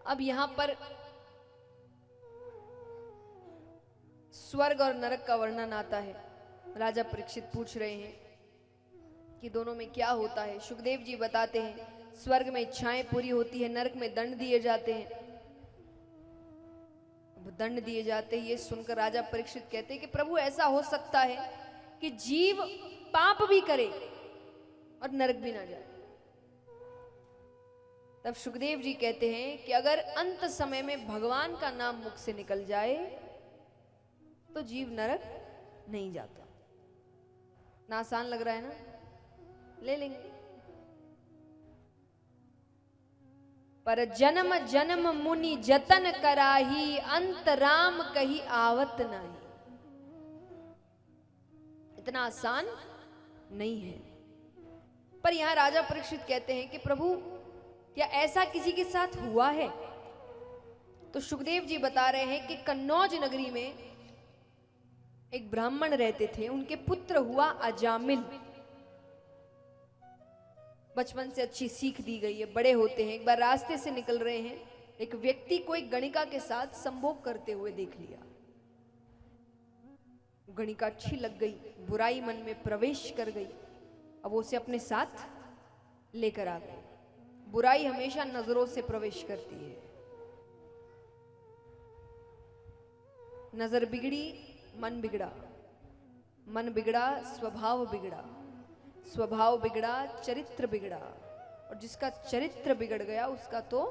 अब यहां पर स्वर्ग और नरक का वर्णन आता है। राजा परीक्षित पूछ रहे हैं कि दोनों में क्या होता है। सुखदेव जी बताते हैं स्वर्ग में इच्छाएं पूरी होती है, नरक में दंड दिए जाते हैं। दंड दिए जाते हैं ये सुनकर राजा परीक्षित कहते हैं कि प्रभु ऐसा हो सकता है कि जीव पाप भी करे और नरक भी ना जाए। तब सुखदेव जी कहते हैं कि अगर अंत समय में भगवान का नाम मुख से निकल जाए तो जीव नरक नहीं जाता। ना आसान लग रहा है ना, ले लेंगे। पर जन्म जन्म मुनि जतन कराही, अंत राम कही आवत नहीं। इतना आसान नहीं है। पर यहां राजा परीक्षित कहते हैं कि प्रभु क्या ऐसा किसी के साथ हुआ है? तो सुखदेव जी बता रहे हैं कि कन्नौज नगरी में एक ब्राह्मण रहते थे, उनके पुत्र हुआ अजामिल। बचपन से अच्छी सीख दी गई है, बड़े होते हैं। एक बार रास्ते से निकल रहे हैं, एक व्यक्ति को एक गणिका के साथ संभोग करते हुए देख लिया। गणिका अच्छी लग गई, बुराई मन में प्रवेश कर गई। अब वो उसे अपने साथ लेकर आ गए। बुराई हमेशा नजरों से प्रवेश करती है। नजर बिगड़ी, मन बिगड़ा, मन बिगड़ा, स्वभाव बिगड़ा, स्वभाव बिगड़ा, चरित्र बिगड़ा, और जिसका चरित्र बिगड़ गया उसका तो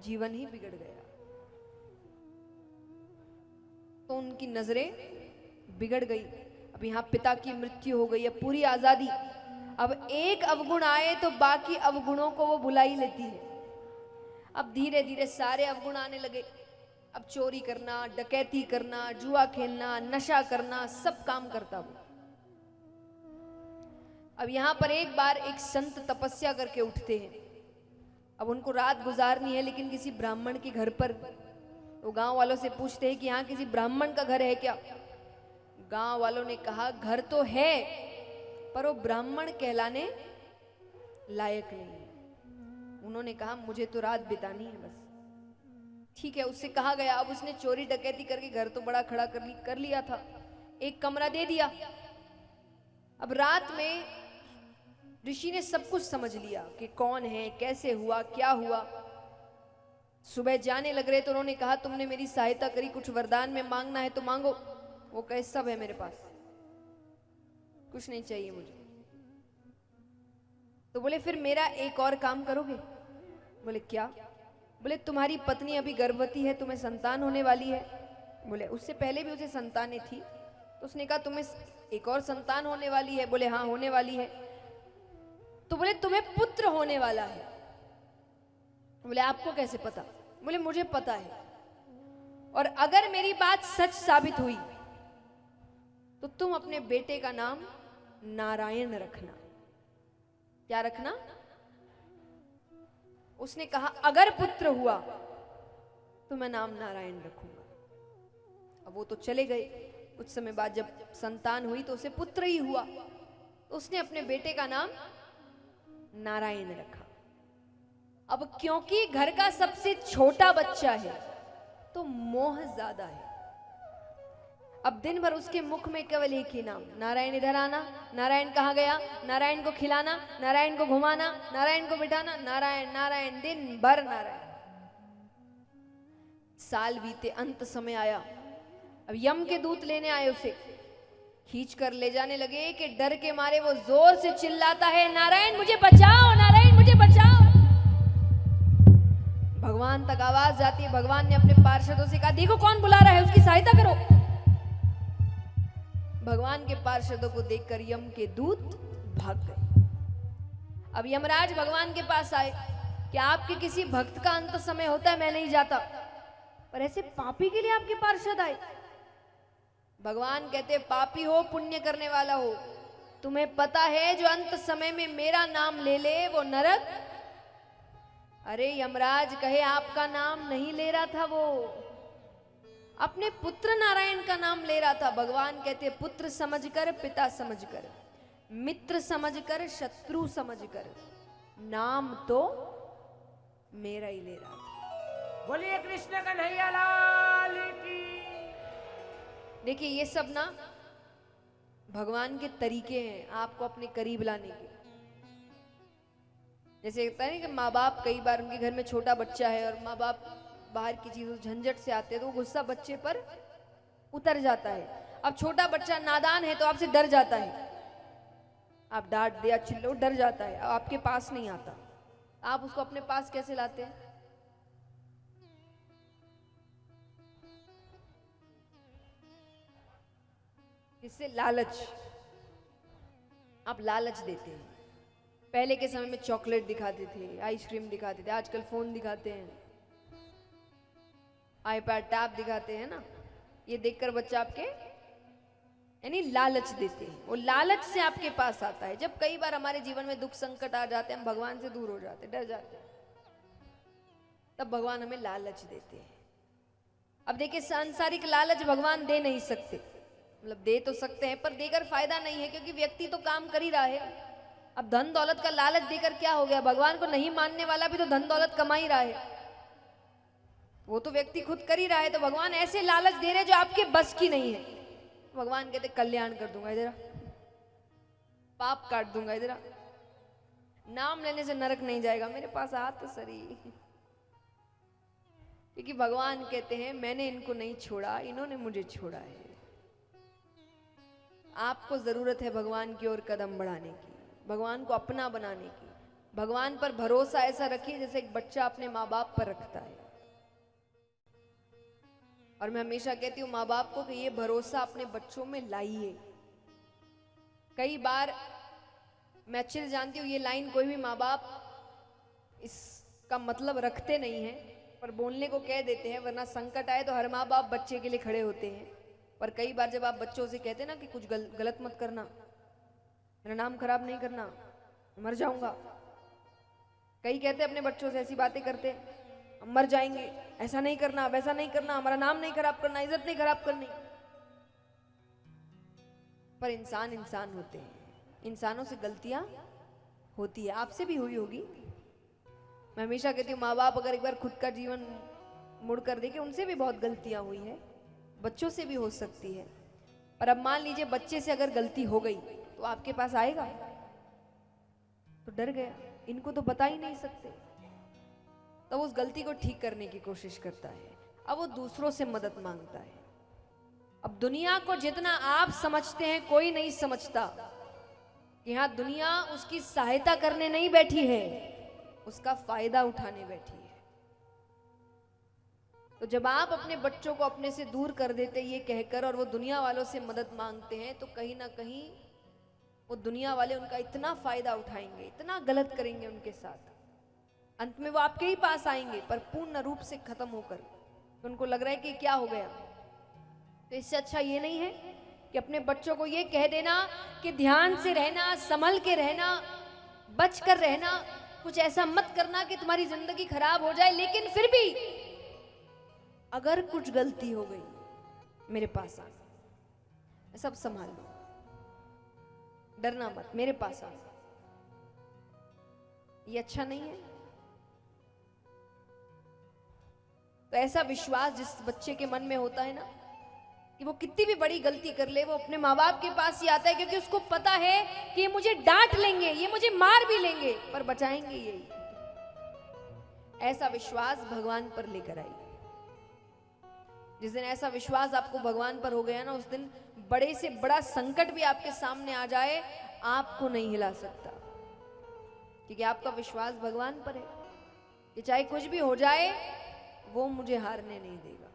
जीवन ही बिगड़ गया। तो उनकी नजरें बिगड़ गई। अब यहां पिता की मृत्यु हो गई, अब पूरी आजादी। अब एक अवगुण आए तो बाकी अवगुणों को वो बुला ही लेती है। अब धीरे धीरे सारे अवगुण आने लगे। अब चोरी करना, डकैती करना, जुआ खेलना, नशा करना, सब काम करता वो। अब यहां पर एक बार एक संत तपस्या करके उठते हैं। अब उनको रात गुजारनी है, लेकिन किसी ब्राह्मण के घर पर। तो गांव वालों से पूछते हैं कि यहां किसी ब्राह्मण का घर है क्या? गांव वालों ने कहा घर तो है, पर वो ब्राह्मण कहलाने लायक नहीं है। उन्होंने कहा मुझे तो रात बितानी है बस। ठीक है, उससे कहा गया। अब उसने चोरी डकैती करके घर तो बड़ा खड़ा कर लिया था, एक कमरा दे दिया। अब रात में ऋषि ने सब कुछ समझ लिया कि कौन है, कैसे हुआ, क्या हुआ। सुबह जाने लग रहे तो उन्होंने कहा तुमने मेरी सहायता करी, कुछ वरदान में मांगना है तो मांगो। वो कहे सब है मेरे पास, कुछ नहीं चाहिए मुझे। तो बोले फिर मेरा एक और काम करोगे? बोले क्या? बोले तुम्हारी पत्नी अभी गर्भवती है, तुम्हें संतान होने वाली है। बोले उससे पहले भी उसे संतानें थी। तो उसने कहा तुम्हें एक और संतान होने वाली है? बोले हाँ होने वाली है। तो बोले तुम्हें पुत्र होने वाला है। बोले आपको कैसे पता? बोले मुझे पता है, और अगर मेरी बात सच साबित हुई तो तुम अपने बेटे का नाम नारायण रखना। क्या रखना? उसने कहा अगर पुत्र हुआ तो मैं नाम नारायण रखूंगा। अब वो तो चले गए। कुछ समय बाद जब संतान हुई तो उसे पुत्र ही हुआ, तो उसने अपने बेटे का नाम नारायण रखा। अब क्योंकि घर का सबसे छोटा बच्चा है तो मोह ज्यादा है। अब दिन भर उसके मुख में केवल एक ही नाम, नारायण इधर आना, नारायण कहाँ गया, नारायण को खिलाना, नारायण को घुमाना, नारायण को बिठाना, नारायण नारायण, दिन भर नारायण। साल बीते, अंत समय आया। अब यम के दूत लेने आए, उसे खींच कर ले जाने लगे कि डर के मारे वो जोर से चिल्लाता है नारायण मुझे बचाओ, नारायण मुझे बचाओ। भगवान तक आवाज जाती है। भगवान ने अपने पार्षदों से कहा देखो कौन बुला रहा है, उसकी सहायता करो। भगवान के पार्षदों को देखकर यम के दूत भाग गए। अब यमराज भगवान के पास आए कि आपके किसी भक्त का अंत समय होता है, मैं नहीं जाता, पर ऐसे पापी के लिए आपके पार्षद आए। भगवान कहते पापी हो पुण्य करने वाला हो, तुम्हें पता है जो अंत समय में मेरा नाम ले ले वो नरक। अरे यमराज कहे आपका नाम नहीं ले रहा था, वो अपने पुत्र नारायण का नाम ले रहा था। भगवान कहते पुत्र समझकर, पिता समझकर, मित्र समझकर, शत्रु समझकर, नाम तो मेरा ही ले रहा था। बोलिए कृष्ण कन्हैया लाल की। देखिए ये सब ना भगवान के तरीके हैं आपको अपने करीब लाने के। जैसे कहता है ना कि माँ बाप, कई बार उनके घर में छोटा बच्चा है और माँ बाप बाहर की चीजों झंझट से आते हैं तो वो गुस्सा बच्चे पर उतर जाता है। अब छोटा बच्चा नादान है तो आपसे डर जाता है, आप डांट दिया चिल्लो डर जाता है, अब आपके पास नहीं आता। आप उसको अपने पास कैसे लाते हैं? इससे लालच, आप लालच देते हैं। पहले के समय में चॉकलेट दिखाते थे, आइसक्रीम दिखाते थे, आजकल फोन दिखाते हैं, आईपैड टैब दिखाते हैं ना। ये देखकर बच्चा आपके यानी लालच देते हैं, वो लालच से आपके पास आता है। जब कई बार हमारे जीवन में दुख संकट आ जाते हैं, हम भगवान से दूर हो जाते, डर जाते हैं, तब भगवान हमें लालच देते हैं। अब देखिए सांसारिक लालच भगवान दे नहीं सकते, मतलब दे तो सकते हैं पर देकर फायदा नहीं है, क्योंकि व्यक्ति तो काम कर ही रहा है। अब धन दौलत का लालच देकर क्या हो गया? भगवान को नहीं मानने वाला भी तो धन दौलत कमा ही रहा है, वो तो व्यक्ति खुद कर ही रहा है। तो भगवान ऐसे लालच दे रहे जो आपके बस की नहीं है। भगवान कहते कल्याण कर दूंगा इधर, पाप काट दूंगा इधर, नाम लेने से नरक नहीं जाएगा, मेरे पास आ तो सरी। क्योंकि भगवान कहते हैं मैंने इनको नहीं छोड़ा, इन्होंने मुझे छोड़ा है। आपको जरूरत है भगवान की ओर कदम बढ़ाने की, भगवान को अपना बनाने की। भगवान पर भरोसा ऐसा रखिए जैसे एक बच्चा अपने माँ बाप पर रखता है। और मैं हमेशा कहती हूँ माँ बाप को कि ये भरोसा अपने बच्चों में लाइए। कई बार मैं अच्छे से जानती हूँ ये लाइन कोई भी माँ बाप इसका मतलब रखते नहीं है, पर बोलने को कह देते हैं, वरना संकट आए तो हर माँ बाप बच्चे के लिए खड़े होते हैं। पर कई बार जब आप बच्चों से कहते हैं ना कि कुछ गलत मत करना, मेरा नाम खराब नहीं करना, मर जाऊंगा, कई कहते अपने बच्चों से ऐसी बातें करते, हम मर जाएंगे, ऐसा नहीं करना, वैसा नहीं करना, हमारा नाम नहीं खराब करना, इज्जत नहीं खराब करनी। पर इंसान इंसान होते हैं, इंसानों से गलतियां होती है, आपसे भी हुई होगी। मैं हमेशा कहती हूँ माँ बाप अगर एक बार खुद का जीवन मुड़ कर देखे, उनसे भी बहुत गलतियां हुई है, बच्चों से भी हो सकती है। पर अब मान लीजिए बच्चे से अगर गलती हो गई तो आपके पास आएगा? तो डर गया, इनको तो बता ही नहीं सकते, तो उस गलती को ठीक करने की कोशिश करता है। अब वो दूसरों से मदद मांगता है। अब दुनिया को जितना आप समझते हैं कोई नहीं समझता। यहां दुनिया उसकी सहायता करने नहीं बैठी है, उसका फायदा उठाने बैठी है। तो जब आप अपने बच्चों को अपने से दूर कर देते ये कहकर और वो दुनिया वालों से मदद मांगते हैं, तो कहीं ना कहीं वो दुनिया वाले उनका इतना फायदा उठाएंगे, इतना गलत करेंगे उनके साथ, अंत में वो आपके ही पास आएंगे पर पूर्ण रूप से खत्म होकर। तो उनको लग रहा है कि क्या हो गया। तो इससे अच्छा ये नहीं है कि अपने बच्चों को ये कह देना कि ध्यान से रहना, संभल के रहना, बच कर रहना, कुछ ऐसा मत करना कि तुम्हारी जिंदगी खराब हो जाए, लेकिन फिर भी अगर कुछ गलती हो गई मेरे पास आना, मैं सब संभाल लो, डरना मत, मेरे पास आना। ये अच्छा नहीं है। तो ऐसा विश्वास जिस बच्चे के मन में होता है ना कि वो कितनी भी बड़ी गलती कर ले, वो अपने माँ बाप के पास ही आता है, क्योंकि उसको पता है कि ये मुझे डांट लेंगे, ये मुझे मार भी लेंगे, पर बचाएंगे यही। ऐसा विश्वास भगवान पर लेकर आइए। जिस दिन ऐसा विश्वास आपको भगवान पर हो गया ना, उस दिन बड़े से बड़ा संकट भी आपके सामने आ जाए, आपको नहीं हिला सकता, क्योंकि आपका विश्वास भगवान पर है कि चाहे कुछ भी हो जाए वो मुझे हारने नहीं देगा।